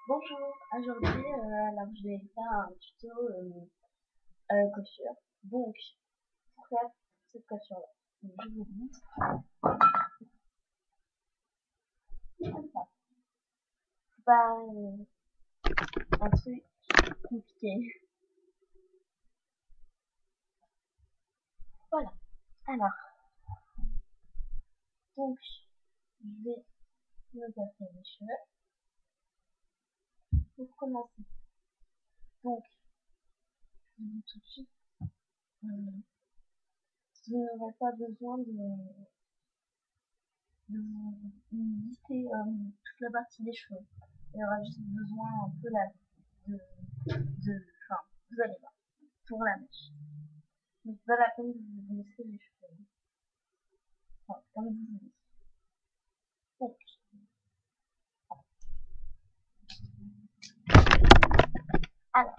Bonjour, aujourd'hui alors je vais faire un tuto coiffure. Donc pour faire cette coiffure là, je vous montre comme ça. C'est pas un truc compliqué. Voilà. Alors, donc je vais me casser les cheveux pour commencer. Donc je vous dis tout de suite, euh, vous n'aurez pas besoin de vous lisser toute la partie des cheveux. Il y aura juste besoin un peu là de, enfin, vous allez voir, pour la mèche. Mais c'est pas la peine de vous laisser les cheveux. Enfin, comme vous voulez. Donc, alors,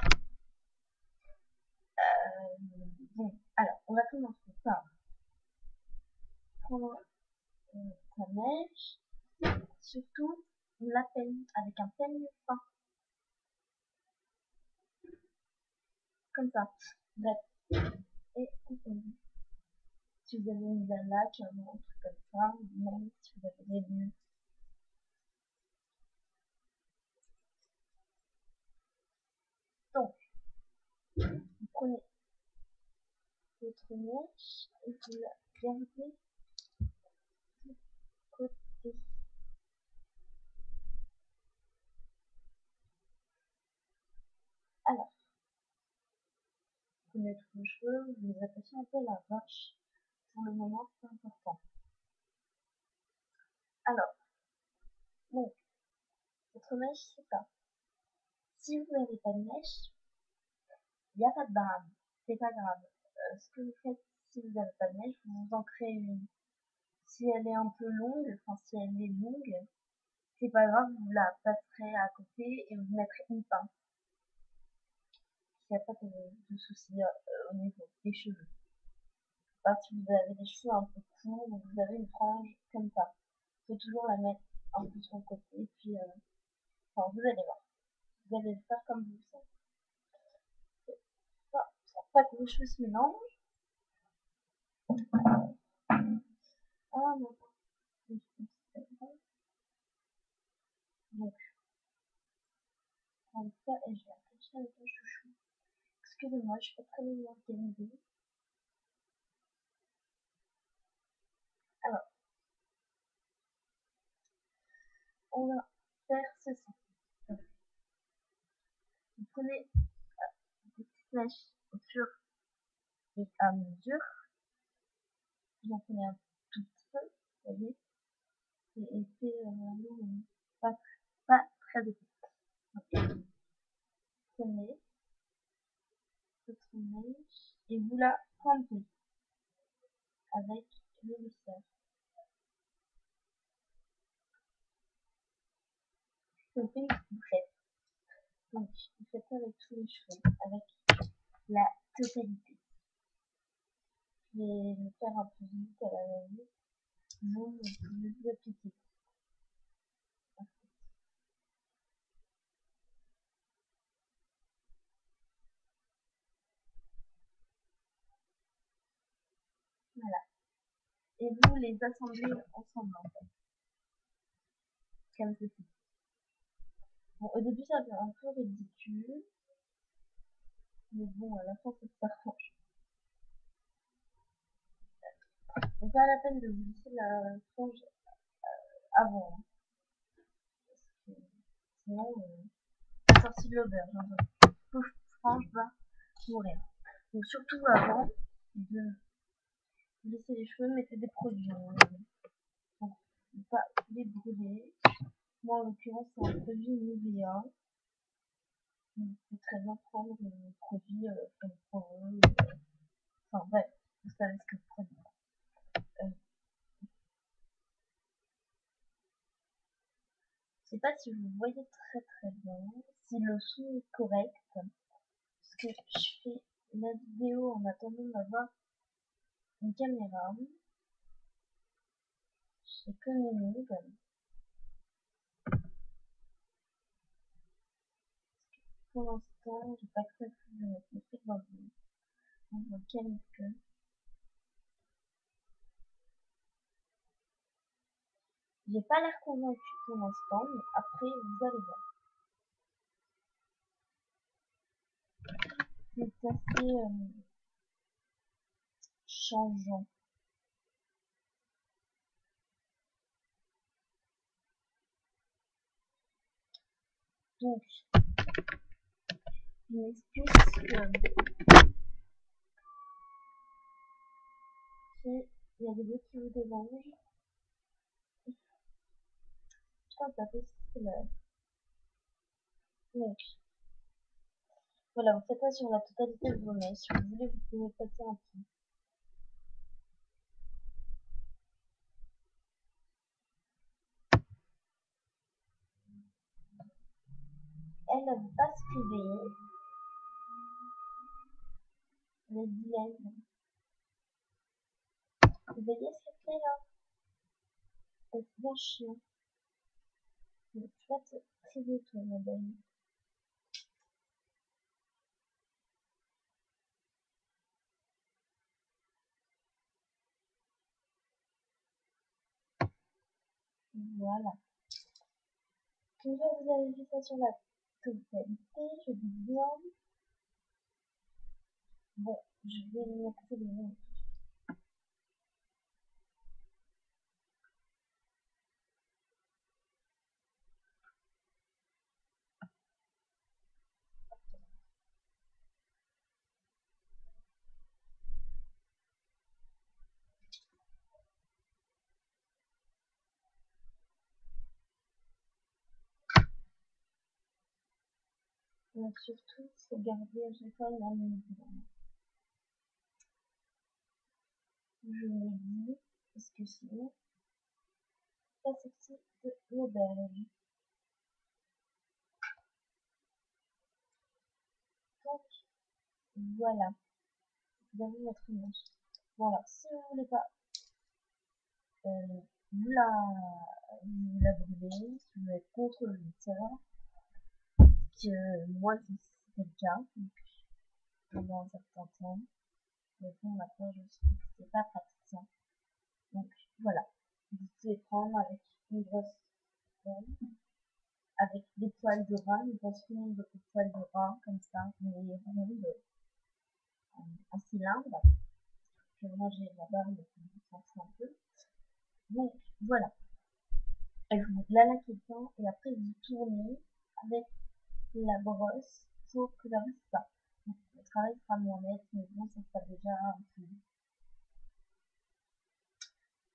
bon, alors, on va commencer par prendre sa mèche, surtout la peigne avec un peigne fin, comme ça. Bref, et on peigne. Si vous avez une laque, un truc comme ça, même si vous avez des bulles. Donc, vous prenez votre mèche et vous la gardez de côté. Alors, vous mettez vos cheveux, vous les attachez un peu à la vache. Pour le moment, c'est important. Alors, donc, votre mèche, c'est ça. Si vous n'avez pas de mèche, il n'y a pas de barbe. C'est pas grave. Ce que vous faites, si vous n'avez pas de mèche, vous en créez une. Si elle est un peu longue, enfin si elle est longue, c'est pas grave, vous la passerez à côté et vous mettrez une pince. Il n'y a pas de souci au niveau des cheveux. Enfin, si vous avez des cheveux un peu courts ou vous avez une frange comme ça, il faut toujours la mettre un peu sur le côté. Et puis, enfin, vous allez voir. Vous allez le faire comme vous le sentez. Enfin, pour pas que vos cheveux se mélangent. Ah non, donc, prendre ça et je vais attacher avec un chouchou. Excusez-moi, je suis pas très bien organisée. Alors, on va faire ceci. Donc, vous prenez des petites mèches au fur et à mesure. Vous en prenez un tout petit peu, vous voyez. Et c'est pas, pas très épais. Donc, prenez votre mèche et vous la prendrez avec le lisseur. Donc, une bouchette. Donc, vous faites ça avec tous les cheveux, avec la totalité. Je vais le faire un peu vite à la va-vite. Vous pouvez vous appliquer. Voilà. Et vous les assemblez ensemble, en fait. Comme ceci. Bon, au début, ça fait un peu ridicule. Mais bon, à la fin, ça s'arrange. Donc, pas la peine de vous lisser la frange avant. Hein, parce que sinon, la sortie de l'auberge. Hein, votre frange va mourir. Donc, surtout avant de vous lisser les cheveux, mettez des produits. Hein, pour ne pas les brûler. Moi, en l'occurrence, c'est un produit Nivea. Donc, c'est très bien prendre un produit comme Pro. Enfin, bref, vous savez ce que vous prenez. Je sais pas si vous voyez très très bien, si le son est correct, parce que je fais la vidéo en attendant d'avoir une caméra. Je fais que mes moves. pour l'instant, j'ai pas prévu de mettre le truc dans le canicule. J'ai pas l'air convaincu pour l'instant, mais après, vous allez voir. C'est assez changeant. Donc, je m'excuse qu'il y a des mots qui vous dérangent. Putain, pas possible. Donc, voilà, vous faites ça sur la totalité de vos mails. Si vous voulez, vous pouvez passer un peu. Elle ne veut pas se réveiller. Le dilemme. Vous voyez ce qu'elle fait là? C'est bien chiant. Mais tu vas te priver, toi, madame. Voilà. Une fois que vous avez vu ça sur la totalité, je dis bien. Bon, je vais mettre les noms. Donc surtout, il faut garder à chaque fois la même idée. Je l'ai dit, parce que sinon, pas sorti de l'auberge. Donc, voilà. Vous avez votre image. Voilà. Si vous voulez pas, vous la brûlez, si vous êtes contre le glitter, que moi, c'était le cas, donc, pendant un certain temps. Mais bon, maintenant, je sais que c'est pas pratique. Donc, voilà. Vous pouvez prendre avec une grosse pomme, avec des poils de rat, une grosse ronde de poils de rat, comme ça, mais ronde, en cylindre. Je vais manger là-bas, mais on s'en fout un peu. Donc, voilà. Et vous la laquez bien, et après, vous tournez avec la brosse pour que ça reste pas. Donc, le travail sera moins net, mais bon, ça sera déjà un peu.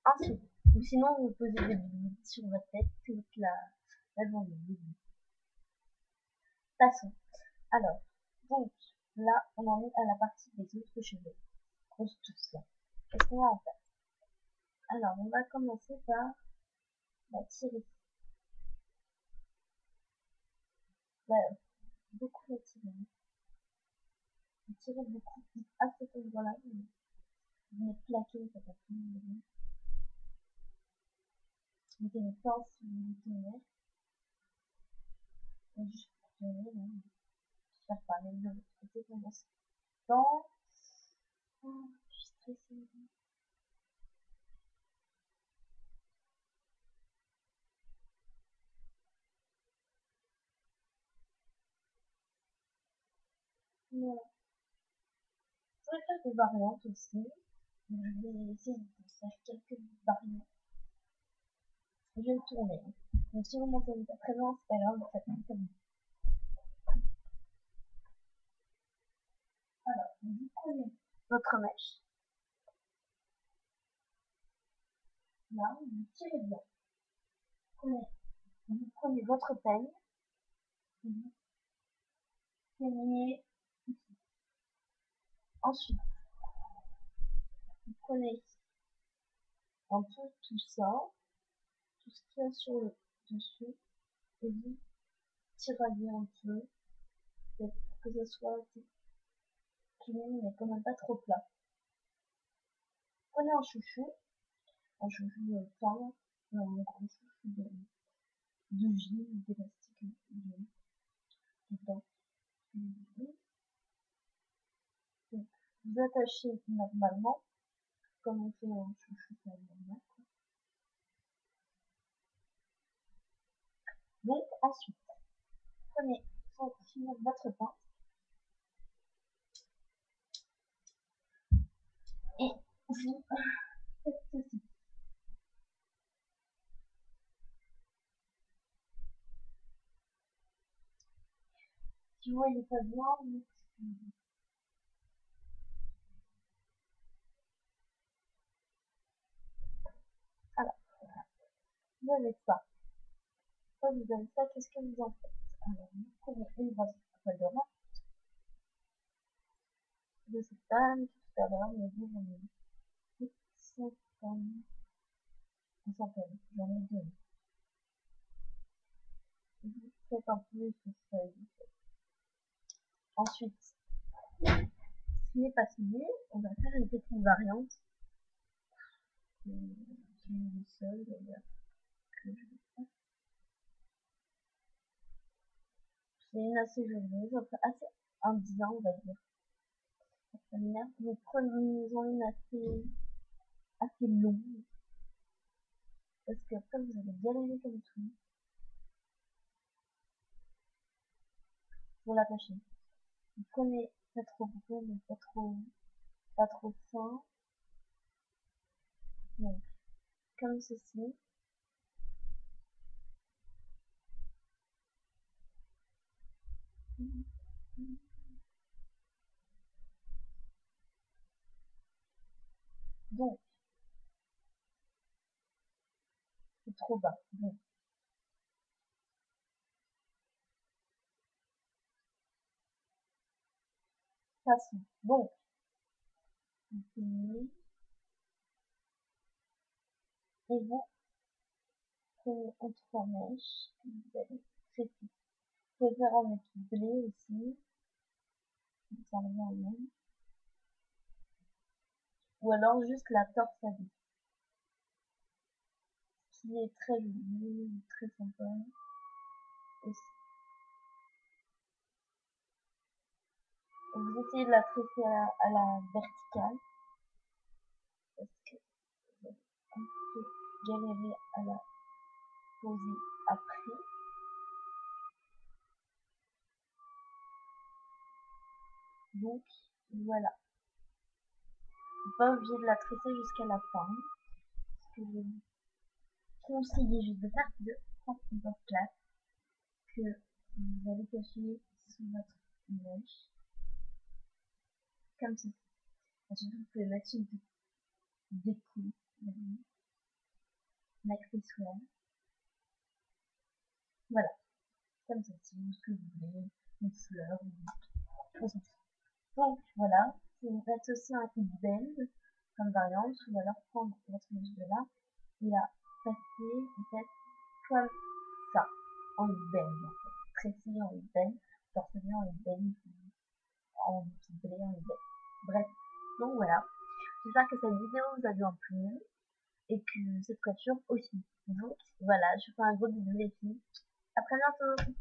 Ensuite, ou sinon, vous posez des boules sur votre tête toute la journée. Passons. Alors, donc, là, on en est à la partie des autres cheveux. Grosse tous là. Qu'est-ce qu'on va en faire? Alors, on va commencer par la tirer. Bah, beaucoup la tirer. Tirer beaucoup à cet endroit-là. Vous venez plaquer, ça va plus. Vous mettez une pince, vous tenez. Et juste pour tenir, là. J'espère pas, mais de l'autre côté, pour l'instant. Oh, je suis stressée. Voilà. Je pourrais faire des variantes aussi. Je vais essayer de faire quelques variantes. Je vais le tourner. Donc si vous m'entendez pas très bien, c'est pas grave, ça fait comme alors, vous prenez votre mèche, là, vous tirez bien. Vous prenez votre peigne, vous peignez ici. Ensuite, vous prenez un peu tout ça, tout ce qu'il y a sur le dessus, et vous tiraillez un peu, pour que ça soit clean, mais quand même pas trop plat. Prenez un chouchou fin, un gros chouchou de gym, d'élastique dedans. vous attachez normalement, comme on fait en chouchou normalement. Donc ensuite, prenez pour finir votre pain et vous faites ceci. Si vous voyez pas bien, vous m'excusez. Alors, vous avez ça. Quand vous avez ça, qu'est-ce que vous en faites? Alors, vous prenez une brosse à poil de roi de cette taille, tout à l'heure, mais vous en avez une centaine. Une centaine, j'en ai deux. Vous faites un peu ce feuille. Ensuite, ce n'est pas fini, on va faire une petite variante. C'est une seule d'ailleurs que je vais faire. C'est une assez jolie, enfin assez indien, on va dire. Nous prenons une assez longue. Parce qu'après vous allez galérer comme tout pour l'attacher. Vous prenez pas trop gros, mais pas trop fin. Donc, comme ceci. Donc, c'est trop bas. Donc, façon. Donc, vous finissez et vous prenez en 3 mèches. Vous allez traiter. Vous pouvez faire en mettre blé aussi. Ça revient au même. Ou alors juste la torsadée. Qui est très jolie, très sympa aussi. Vous essayez de la tresser à la verticale. Parce que vous allez un peu galérer à la poser après. Donc, voilà. Vous n'êtes pas obligé de la tresser jusqu'à la fin. Ce que je vous conseille juste de faire, c'est de prendre une pince classe que vous allez cacher sous votre mèche. Comme ceci. Ensuite, vous pouvez mettre une petite déco, un accessoire. Voilà. Comme ceci, ce que vous voulez, une fleur, on s'en fout. Donc, voilà. Vous faites aussi un hip bend comme variante, ou alors prendre votre mèche de là et la passer, en fait, comme ça, en hip bend, en fait. Tresser en hip bend, torsionner en hip bend, en blé en hip bend. Bref. Donc, voilà. J'espère que cette vidéo vous a bien plu et que cette coiffure aussi. Donc, voilà. Je vous fais un gros bisou les filles. À très bientôt!